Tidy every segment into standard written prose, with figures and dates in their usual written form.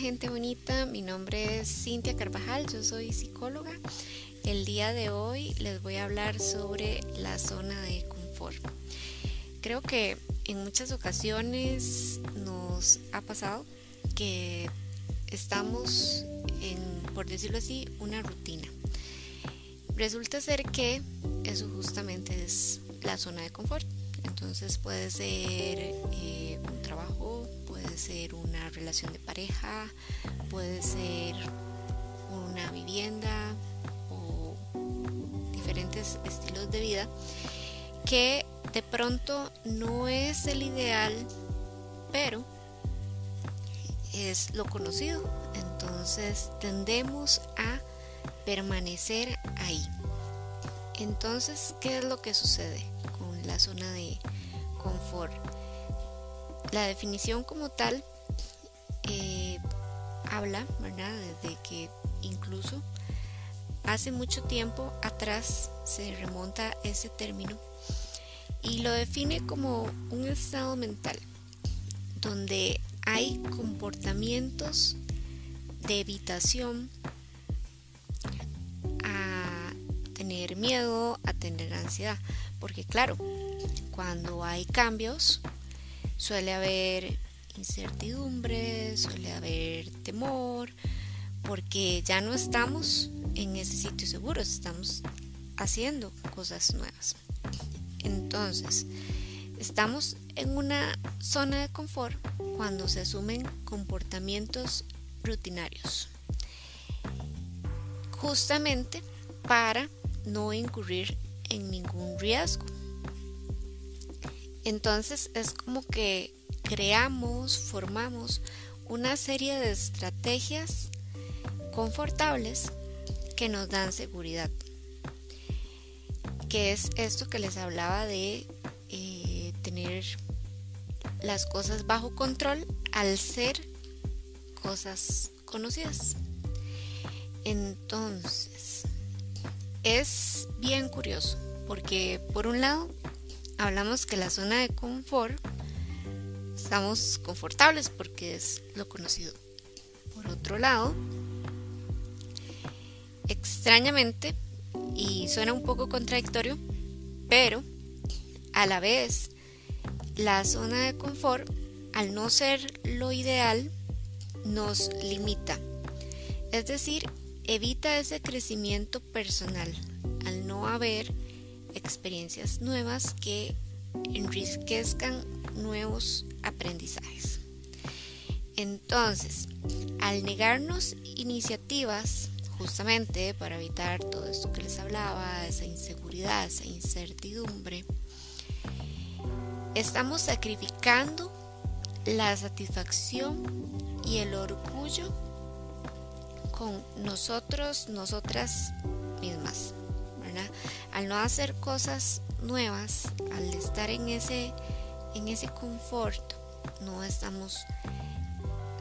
gente bonita, mi nombre es Cintia Carvajal, yo soy psicóloga. El día de hoy les voy a hablar sobre la zona de confort. Creo que en muchas ocasiones nos ha pasado que estamos en, por decirlo así, una rutina. Resulta ser que eso justamente es la zona de confort. Entonces puede ser un trabajo, puede ser una relación de pareja, puede ser una vivienda o diferentes estilos de vida que de pronto no es el ideal, pero es lo conocido. Entonces tendemos a permanecer ahí. Entonces, ¿qué es lo que sucede con la zona de confort? La definición como tal habla, ¿verdad?, desde que incluso hace mucho tiempo atrás se remonta ese término y lo define como un estado mental donde hay comportamientos de evitación a tener miedo, a tener ansiedad, porque claro, cuando hay cambios suele haber incertidumbre, suele haber temor, porque ya no estamos en ese sitio seguro, estamos haciendo cosas nuevas. Entonces, estamos en una zona de confort cuando se asumen comportamientos rutinarios, justamente para no incurrir en ningún riesgo. Entonces es como que formamos una serie de estrategias confortables que nos dan seguridad, que es esto que les hablaba de tener las cosas bajo control al ser cosas conocidas. Entonces es bien curioso porque por un lado hablamos que la zona de confort estamos confortables porque es lo conocido. Por otro lado, extrañamente, y suena un poco contradictorio, pero a la vez la zona de confort, al no ser lo ideal, nos limita. Es decir, evita ese crecimiento personal al no haber experiencias nuevas que enriquezcan nuevos aprendizajes. Entonces, al negarnos iniciativas justamente para evitar todo esto que les hablaba, esa inseguridad, esa incertidumbre, estamos sacrificando la satisfacción y el orgullo con nosotros, nosotras mismas, ¿verdad? Al no hacer cosas nuevas, al estar en ese confort, no estamos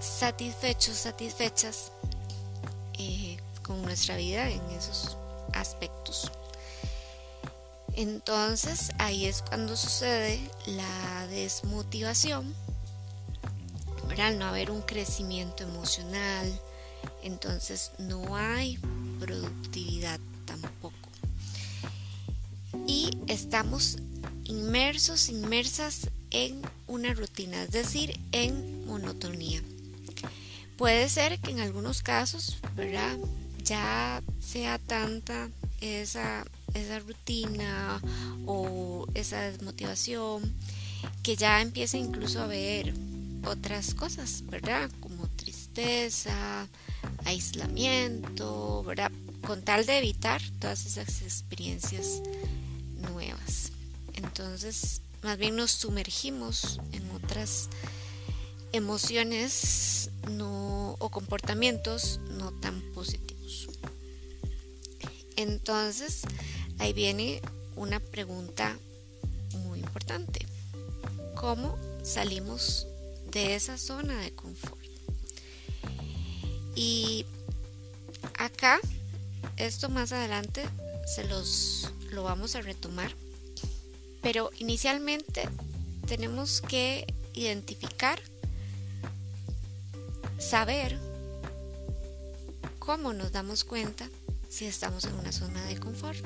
satisfechas con nuestra vida en esos aspectos. Entonces ahí es cuando sucede la desmotivación, ¿verdad? Al no haber un crecimiento emocional, entonces no hay productividad tampoco. Y estamos inmersas en una rutina, es decir, en monotonía. Puede ser que en algunos casos, ¿verdad?, ya sea tanta esa rutina o esa desmotivación que ya empieza incluso a ver otras cosas, ¿verdad?, como tristeza, aislamiento, ¿verdad?, con tal de evitar todas esas experiencias nuevas. Entonces, más bien nos sumergimos en otras emociones o comportamientos no tan positivos. Entonces, ahí viene una pregunta muy importante: ¿cómo salimos de esa zona de confort? Y acá, esto más adelante lo vamos a retomar, pero inicialmente tenemos que identificar, saber ¿cómo nos damos cuenta si estamos en una zona de confort?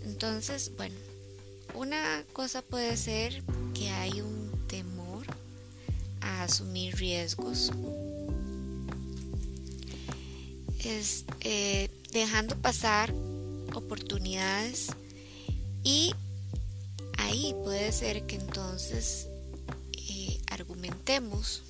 Entonces, bueno, una cosa puede ser que hay un temor a asumir riesgos, dejando pasar oportunidades, y ahí puede ser que entonces argumentemos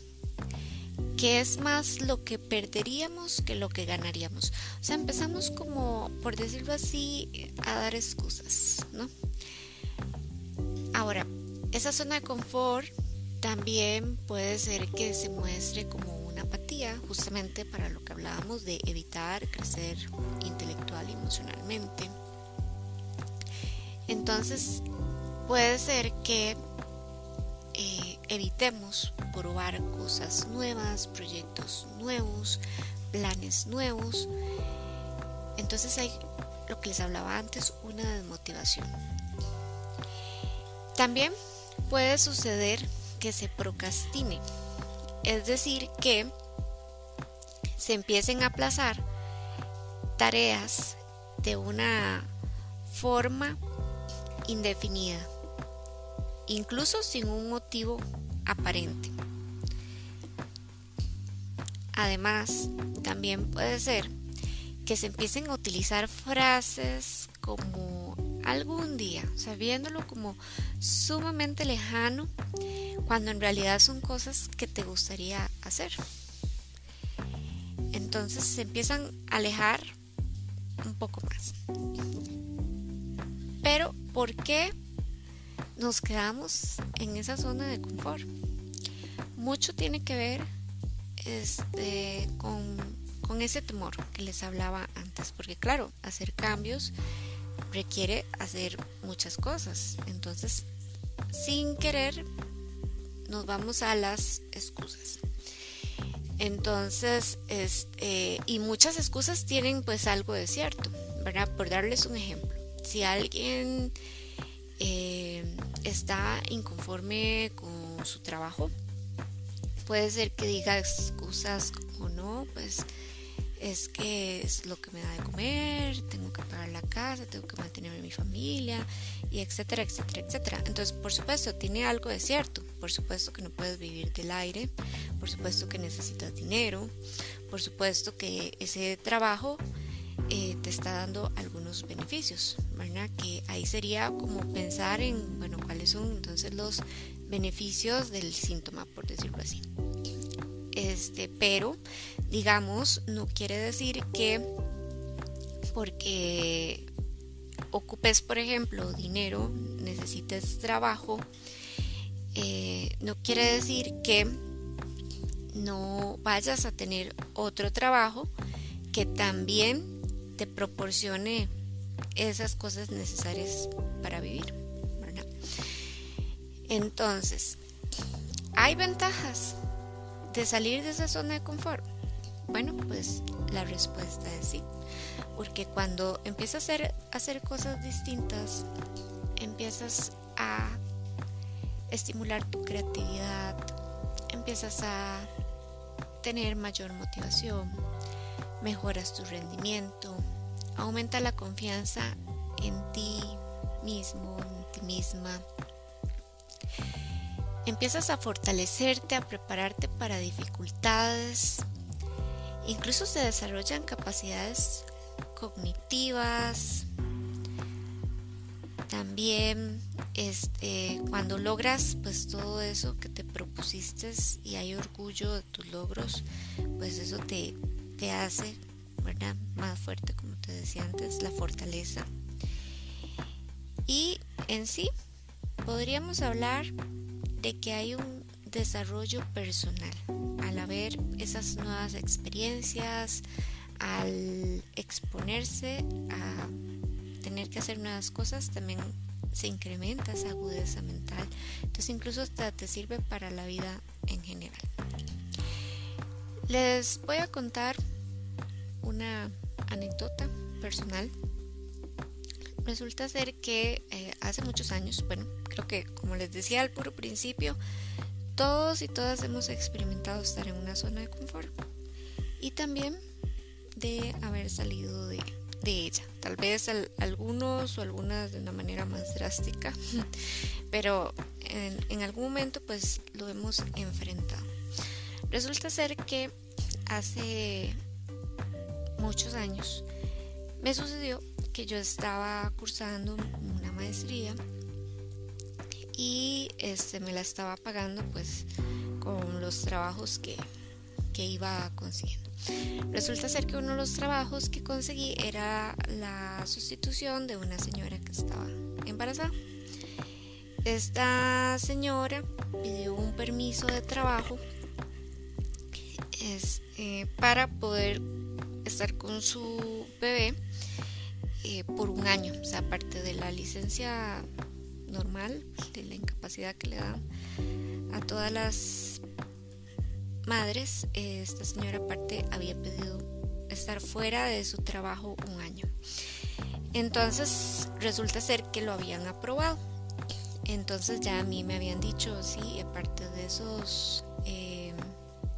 que es más lo que perderíamos que lo que ganaríamos. O sea, empezamos como, por decirlo así, a dar excusas, ¿no? Ahora, esa zona de confort también puede ser que se muestre como una apatía, justamente para lo que hablábamos de evitar crecer intelectual y emocionalmente. Entonces, puede ser que evitemos probar cosas nuevas, proyectos nuevos, planes nuevos. Entonces hay lo que les hablaba antes, una desmotivación. También puede suceder que se procrastine, es decir, que se empiecen a aplazar tareas de una forma indefinida, incluso sin un motivo aparente. Además, también puede ser que se empiecen a utilizar frases como algún día, sabiéndolo como sumamente lejano, cuando en realidad son cosas que te gustaría hacer. Entonces se empiezan a alejar un poco más. Pero, ¿por qué nos quedamos en esa zona de confort? Mucho tiene que ver con ese temor que les hablaba antes, porque claro, hacer cambios requiere hacer muchas cosas. Entonces, sin querer, nos vamos a las excusas. Entonces, y muchas excusas tienen pues algo de cierto, ¿verdad? Por darles un ejemplo, si alguien está inconforme con su trabajo, puede ser que diga excusas como no, pues es que es lo que me da de comer, tengo que pagar la casa, tengo que mantener a mi familia, y etcétera, etcétera, etcétera. Entonces, por supuesto, tiene algo de cierto. Por supuesto que no puedes vivir del aire, por supuesto que necesitas dinero, por supuesto que ese trabajo te está dando algunos beneficios, ¿verdad? Que ahí sería como pensar en, bueno, cuáles son entonces los beneficios del síntoma, por decirlo así. Pero, digamos, no quiere decir que porque ocupes, por ejemplo, dinero, necesites trabajo, no quiere decir que no vayas a tener otro trabajo que también te proporcione esas cosas necesarias para vivir, ¿verdad? Entonces, ¿hay ventajas de salir de esa zona de confort? Bueno, pues la respuesta es sí, porque cuando empiezas a hacer cosas distintas, empiezas a estimular tu creatividad, empiezas a tener mayor motivación, mejoras tu rendimiento, aumenta la confianza en ti mismo, en ti misma. Empiezas a fortalecerte, a prepararte para dificultades. Incluso se desarrollan capacidades cognitivas. También cuando logras pues todo eso que te propusiste y hay orgullo de tus logros, pues eso te hace, ¿verdad?, más fuerte, como te decía antes, la fortaleza. Y en sí podríamos hablar de que hay un desarrollo personal al haber esas nuevas experiencias, al exponerse a tener que hacer nuevas cosas. También se incrementa esa agudeza mental, entonces incluso hasta te sirve para la vida en general. Les voy a contar una anécdota personal. Resulta ser que hace muchos años, bueno, creo que como les decía al puro principio, todos y todas hemos experimentado estar en una zona de confort, y también de haber salido de ella. Tal vez algunos o algunas de una manera más drástica, pero en algún momento pues lo hemos enfrentado. Resulta ser que hace muchos años me sucedió que yo estaba cursando una maestría y me la estaba pagando pues con los trabajos que iba consiguiendo. Resulta ser que uno de los trabajos que conseguí era la sustitución de una señora que estaba embarazada. Esta señora pidió un permiso de trabajo para poder estar con su bebé por un año, o sea, aparte de la licencia normal, de la incapacidad que le dan a todas las madres. Esta señora aparte había pedido estar fuera de su trabajo un año. Entonces resulta ser que lo habían aprobado. Entonces ya a mí me habían dicho, sí, aparte de esos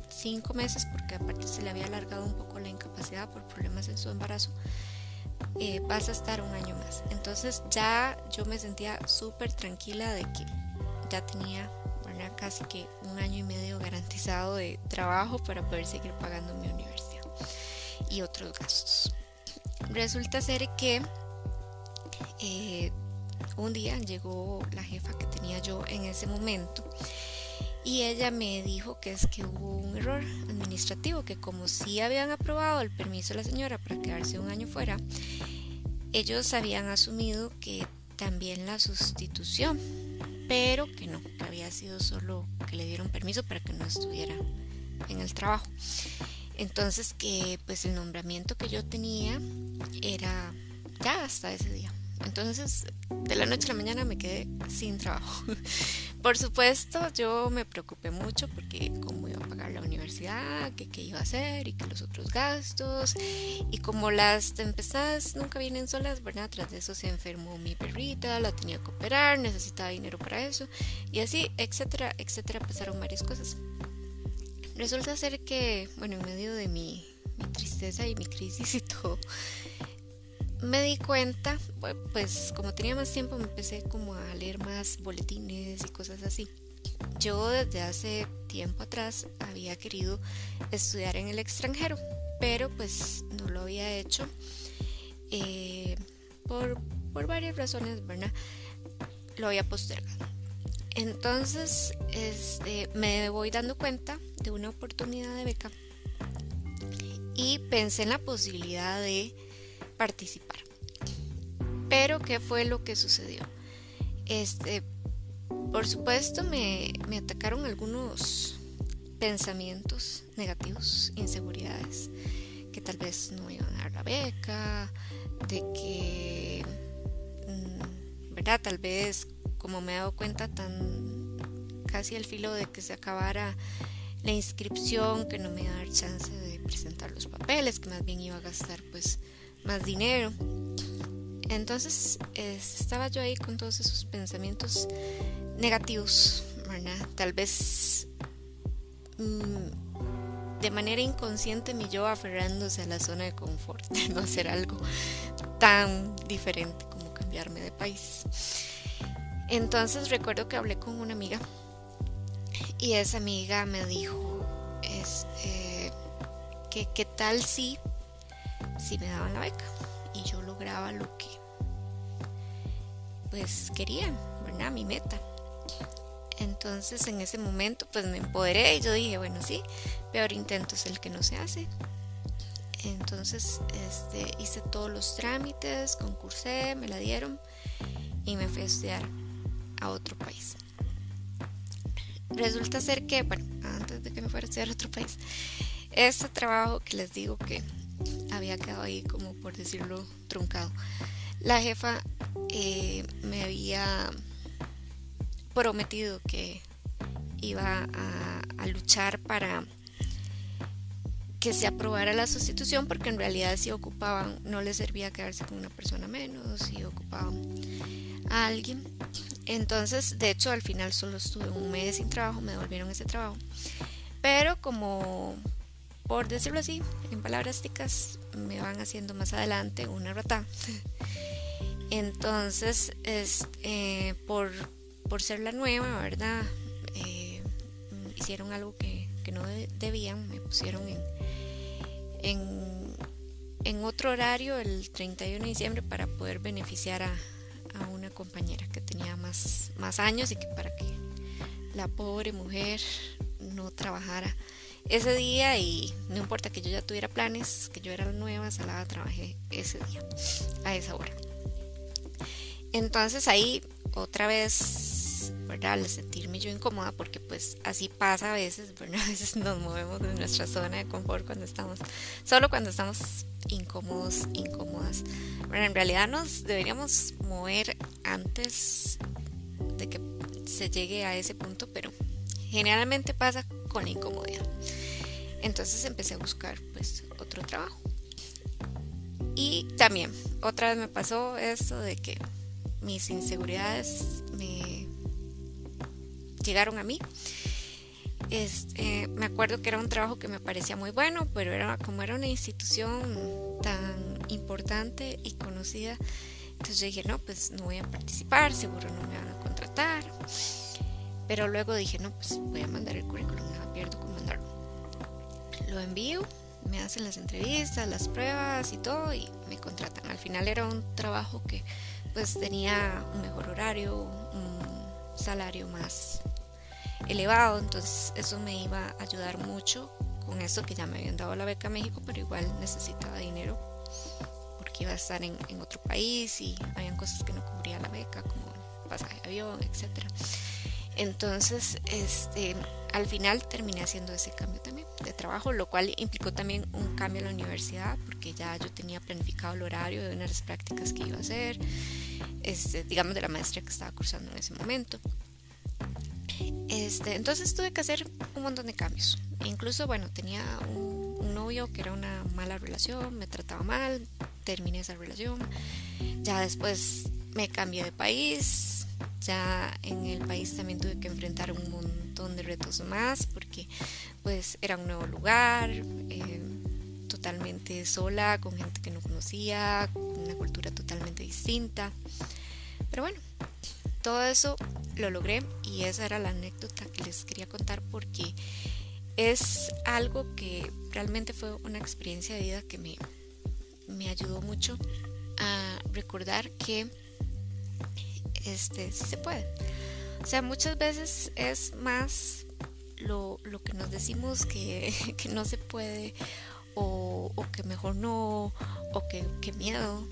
5 meses, porque aparte se le había alargado un poco la incapacidad por problemas en su embarazo, vas a estar un año más. Entonces ya yo me sentía súper tranquila de que ya tenía casi que un año y medio garantizado de trabajo para poder seguir pagando mi universidad y otros gastos. Resulta ser que un día llegó la jefa que tenía yo en ese momento y ella me dijo que es que hubo un error administrativo, que como sí habían aprobado el permiso de la señora para quedarse un año fuera, ellos habían asumido que también la sustitución, pero que no, que había sido solo que le dieron permiso para que no estuviera en el trabajo. Entonces que pues el nombramiento que yo tenía era ya hasta ese día. Entonces de la noche a la mañana me quedé sin trabajo. Por supuesto yo me preocupé mucho porque cómo iba a pagar la universidad, que qué iba a hacer y que los otros gastos. Y como las tempestades nunca vienen solas, ¿verdad? Tras de eso se enfermó mi perrita, la tenía que operar, necesitaba dinero para eso y así, etcétera, etcétera, pasaron varias cosas. Resulta ser que, bueno, en medio de mi tristeza y mi crisis y todo, me di cuenta, pues como tenía más tiempo me empecé como a leer más boletines y cosas así. Yo desde hace tiempo atrás había querido estudiar en el extranjero, pero pues no lo había hecho por varias razones, ¿verdad? Lo había postergado. Entonces me voy dando cuenta de una oportunidad de beca y pensé en la posibilidad de participar. Pero ¿qué fue lo que sucedió? Por supuesto me atacaron algunos pensamientos negativos, inseguridades, que tal vez no iban a dar la beca, de que, ¿verdad? Tal vez, como me he dado cuenta, tan casi al filo de que se acabara la inscripción, que no me iba a dar chance de presentar los papeles, que más bien iba a gastar pues más dinero. Entonces estaba yo ahí con todos esos pensamientos negativos, ¿verdad? Tal vez de manera inconsciente mi yo aferrándose a la zona de confort, de no hacer algo tan diferente como cambiarme de país. Entonces recuerdo que hablé con una amiga y esa amiga me dijo que qué tal si me daban la beca y yo lograba lo que pues quería, ¿verdad? Mi meta. Entonces en ese momento pues me empoderé y yo dije, bueno, sí, peor intento es el que no se hace. Entonces hice todos los trámites, concursé, me la dieron y me fui a estudiar a otro país. Resulta ser que, bueno, antes de que me fuera a estudiar a otro país, este trabajo que les digo que había quedado ahí como por decirlo truncado, la jefa me había prometido que iba a luchar para que se aprobara la sustitución, porque en realidad si ocupaban, no les servía quedarse con una persona menos, si ocupaban a alguien. Entonces, de hecho, al final solo estuve un mes sin trabajo, me devolvieron ese trabajo, pero como por decirlo así, en palabras ticas, me van haciendo más adelante una rata. Entonces, por ser la nueva, ¿verdad? Hicieron algo que no debían, me pusieron en otro horario el 31 de diciembre para poder beneficiar a una compañera que tenía más años y que para que la pobre mujer no trabajara ese día, y no importa que yo ya tuviera planes, que yo era la nueva, salada, trabajé ese día a esa hora. Entonces ahí otra vez, ¿verdad? Al sentirme yo incómoda, porque pues así pasa a veces, ¿verdad? A veces nos movemos de nuestra zona de confort solo cuando estamos incómodas. Bueno, en realidad nos deberíamos mover antes de que se llegue a ese punto, pero generalmente pasa con la incomodidad. Entonces empecé a buscar pues otro trabajo. Y también otra vez me pasó eso de que mis inseguridades me llegaron a mí. Me acuerdo que era un trabajo que me parecía muy bueno, pero como era una institución tan importante y conocida, entonces yo dije, no, pues no voy a participar, seguro no me van a contratar. Pero luego dije, no, pues voy a mandar el currículum, no me pierdo con mandarlo. Lo envío, me hacen las entrevistas, las pruebas y todo, y me contratan. Al final era un trabajo que pues tenía un mejor horario, un salario más elevado, entonces eso me iba a ayudar mucho con eso, que ya me habían dado la beca a México, pero igual necesitaba dinero porque iba a estar en otro país y habían cosas que no cubría la beca, como el pasaje de avión, etcétera. Entonces, al final terminé haciendo ese cambio también de trabajo, lo cual implicó también un cambio en la universidad, porque ya yo tenía planificado el horario de unas prácticas que iba a hacer, digamos de la maestría que estaba cursando en ese momento. Entonces tuve que hacer un montón de cambios. E incluso, bueno, tenía un novio que era una mala relación, me trataba mal, terminé esa relación. Ya después me cambié de país. Ya en el país también tuve que enfrentar un montón de retos más, porque pues era un nuevo lugar, totalmente sola, con gente que no conocía, con una cultura totalmente distinta. Pero bueno, todo eso lo logré, y esa era la anécdota que les quería contar, porque es algo que realmente fue una experiencia de vida que me ayudó mucho a recordar que sí se puede. O sea, muchas veces es más lo que nos decimos que no se puede, o que mejor no, o que miedo,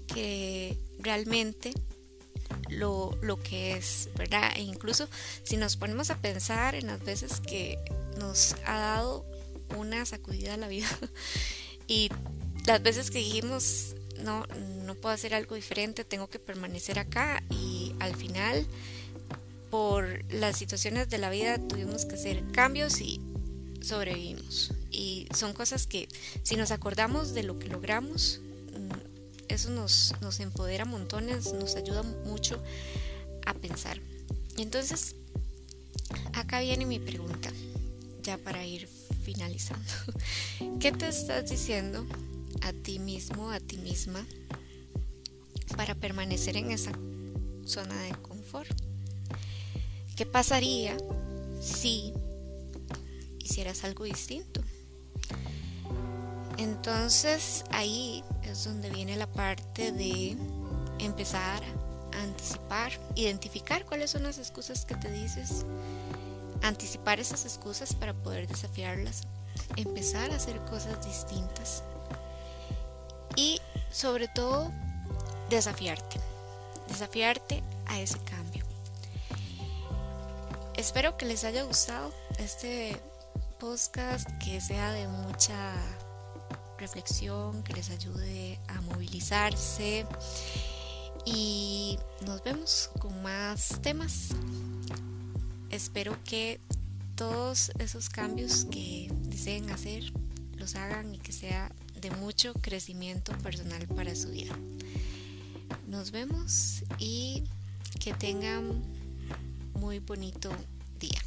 que realmente lo que es, ¿verdad? E incluso si nos ponemos a pensar en las veces que nos ha dado una sacudida a la vida y las veces que dijimos no puedo hacer algo diferente, tengo que permanecer acá, y al final por las situaciones de la vida tuvimos que hacer cambios y sobrevivimos. Y son cosas que si nos acordamos de lo que logramos, eso nos empodera montones, nos ayuda mucho a pensar. Y entonces acá viene mi pregunta, ya para ir finalizando. ¿Qué te estás diciendo a ti mismo, a ti misma, para permanecer en esa zona de confort? ¿Qué pasaría si hicieras algo distinto? Entonces ahí es donde viene la parte de empezar a anticipar, identificar cuáles son las excusas que te dices, anticipar esas excusas para poder desafiarlas, empezar a hacer cosas distintas y sobre todo desafiarte a ese cambio. Espero que les haya gustado este podcast, que sea de mucha reflexión, que les ayude a movilizarse, y nos vemos con más temas. Espero que todos esos cambios que deseen hacer los hagan, y que sea de mucho crecimiento personal para su vida. Nos vemos y que tengan muy bonito día.